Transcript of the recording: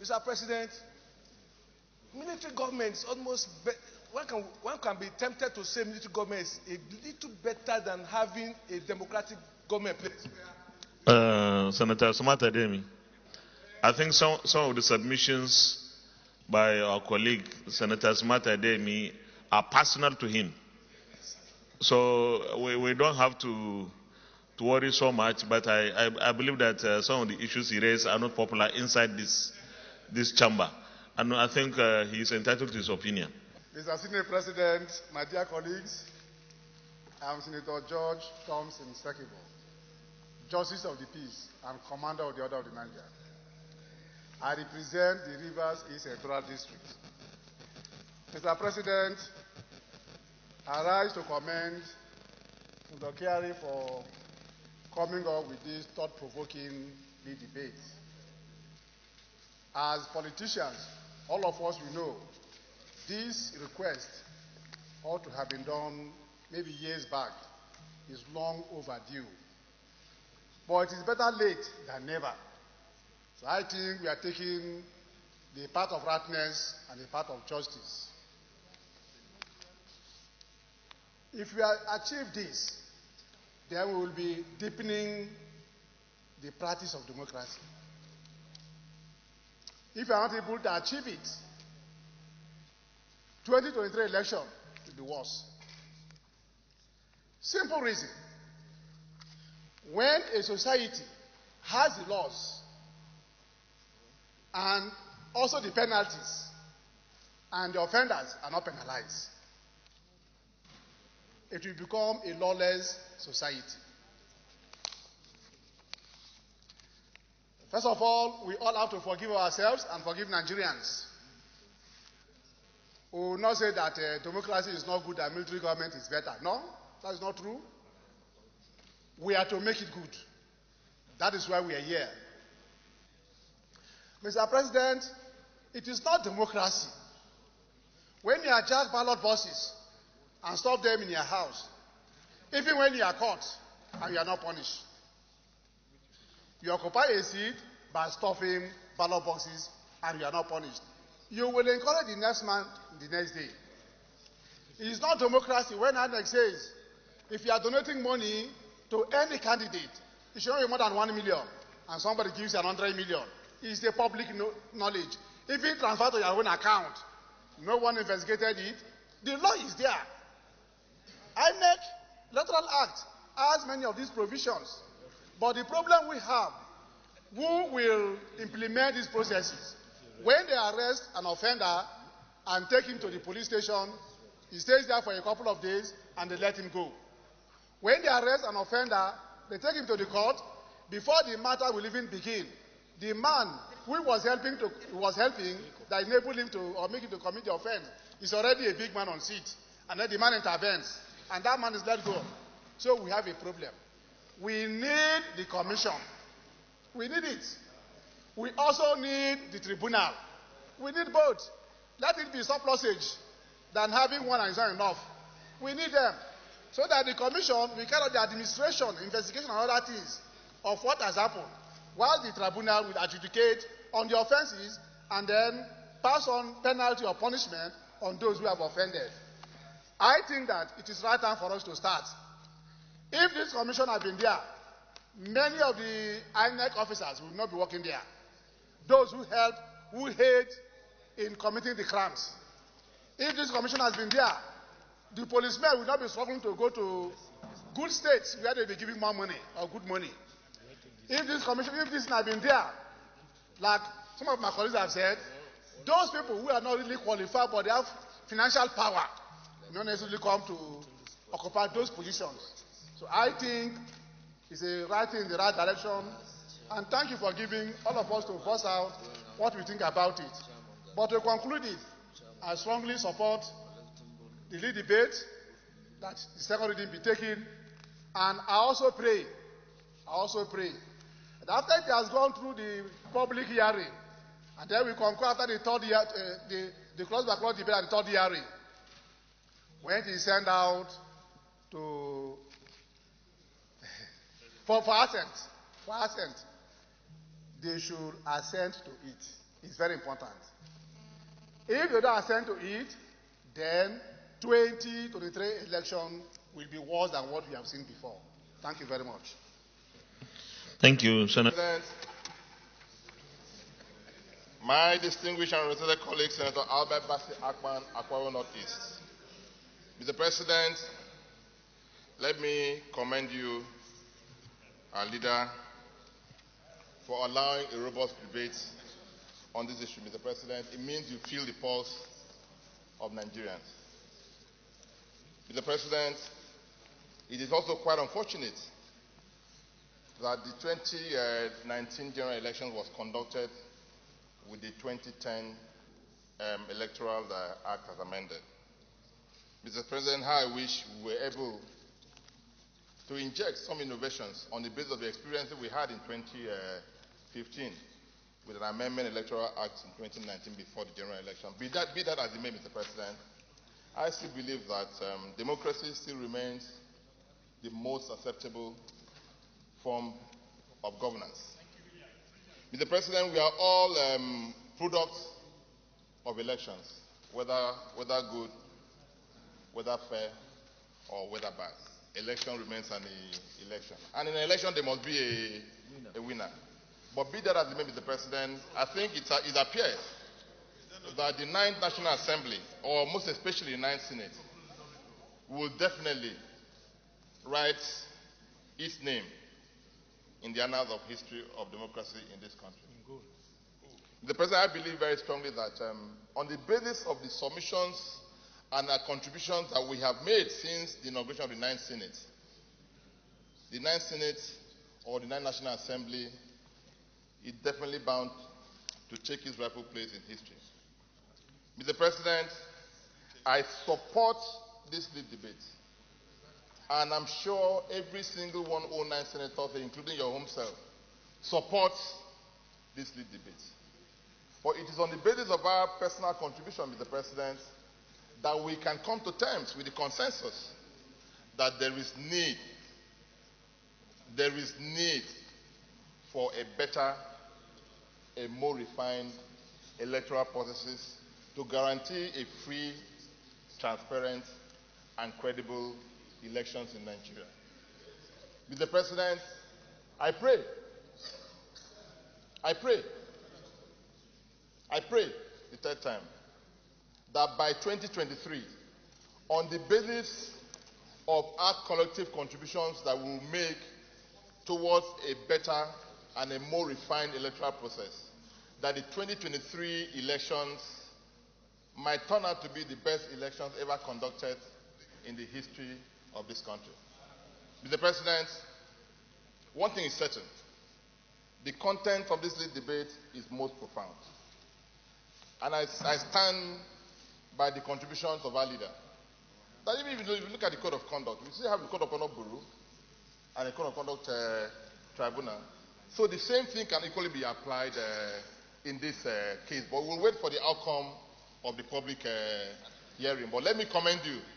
Mr. President, military government is almost, one can be tempted to say military government is a little better than having a democratic government place. Senator Adeyeme, I think some of the submissions by our colleague, Senator Adeyeme, are personal to him. So we don't have to worry so much, but I believe that some of the issues he raised are not popular inside this chamber. And I think he is entitled to his opinion. Mr. Senate President, my dear colleagues, I am Senator George Thompson Sekibo, Justice of the Peace and Commander of the Order of the Niger. I represent the Rivers East Central District. Mr. President, I rise to commend Dr. Kyari for coming up with this thought-provoking debate. As politicians, all of us we know this request ought to have been done maybe years back. It's long overdue. But it is better late than never. So I think we are taking the path of rightness and the path of justice. If we achieve this, then we will be deepening the practice of democracy. If we are not able to achieve it, 2023 election will be worse. Simple reason. When a society has the laws and also the penalties, and the offenders are not penalized, it will become a lawless society. First of all, we all have to forgive ourselves and forgive Nigerians. We will not say that democracy is not good and military government is better. No, that is not true. We are to make it good. That is why we are here. Mr. President, it is not democracy when you hijack ballot boxes and stop them in your house, even when you are caught and you are not punished. You occupy a seat by stuffing ballot boxes and you are not punished. You will encourage the next man the next day. It is not democracy when INEC says if you are donating money to any candidate, it should not be more than 1 million, and somebody gives you 100 million. It is the public knowledge. If it transferred to your own account, no one investigated it, the law is there. INEC Electoral Act has many of these provisions. But the problem we have, who will implement these processes? When they arrest an offender and take him to the police station, he stays there for a couple of days and they let him go. When they arrest an offender, they take him to the court. Before the matter will even begin, the man who was helping that enabled him to or make him to commit the offense is already a big man on seat. And then the man intervenes, and that man is let go. So we have a problem. We need the commission. We need it. We also need the tribunal. We need both. Let it be surplusage than having one and it's not enough. We need them. So that the commission will carry out the administration, investigation and other things of what has happened, while the tribunal will adjudicate on the offenses and then pass on penalty or punishment on those who have offended. I think that it is right time for us to start. If this commission had been there, many of the INEC officers will not be working there. Those who help, who aid in committing the crimes. If this commission has been there, the policemen will not be struggling to go to good states where they'll be giving more money or good money. If this had been there, like some of my colleagues have said, those people who are not really qualified but they have financial power not necessarily come to occupy those positions. So I think it's a right thing in the right direction. And thank you for giving all of us to voice out what we think about it. But to conclude it, I strongly support the lead debate, that the second reading be taken. And I also pray that after it has gone through the public hearing, and then we conclude after the third year, the clause-by-clause debate at the third hearing, when it is sent out to for assent, they should assent to it. is very important. If they don't assent to it, then 2023 election will be worse than what we have seen before. Thank you very much. Thank you, Senator. President, my distinguished and respected colleague, Senator Albert Basi Akpan, Akwa Northeast. Mr. President, let me commend you, our leader, for allowing a robust debate on this issue. Mr. President, it means you feel the pulse of Nigerians. Mr. President, it is also quite unfortunate that the 2019 general election was conducted with the 2010 Electoral Act as amended. Mr. President, how I wish we were able to inject some innovations on the basis of the experiences we had in 2015 with an amendment Electoral Act in 2019 before the general election. Be that as it may, Mr. President, I still believe that democracy still remains the most acceptable form of governance. Mr. President, we are all products of elections, whether good, whether fair, or whether bad. Election remains an election. And in an election, there must be a winner. But be that as it may, Mr. President, I think it appears that the 9th National Assembly, or most especially the 9th Senate, will definitely write its name in the annals of history of democracy in this country. Mr. President, I believe very strongly that on the basis of the submissions and the contributions that we have made since the inauguration of the 9th Senate, the 9th Senate or the 9th National Assembly is definitely bound to take its rightful place in history. Mr. President, I support this lead debate. And I'm sure every single 109 senators, including your home self, supports this lead debate. But it is on the basis of our personal contribution, Mr. President, that we can come to terms with the consensus that there is need for a better, a more refined electoral processes to guarantee a free, transparent, and credible elections in Nigeria. Mr. President, I pray the third time, that by 2023, on the basis of our collective contributions that we will make towards a better and a more refined electoral process, that the 2023 elections might turn out to be the best elections ever conducted in the history of this country. Mr. President, one thing is certain. The content of this debate is most profound. And I stand by the contributions of our leader. That even if you look at the Code of Conduct, we still have the Code of Conduct Bureau and the Code of Conduct Tribunal. So the same thing can equally be applied in this case. But we'll wait for the outcome of the public hearing. But let me commend you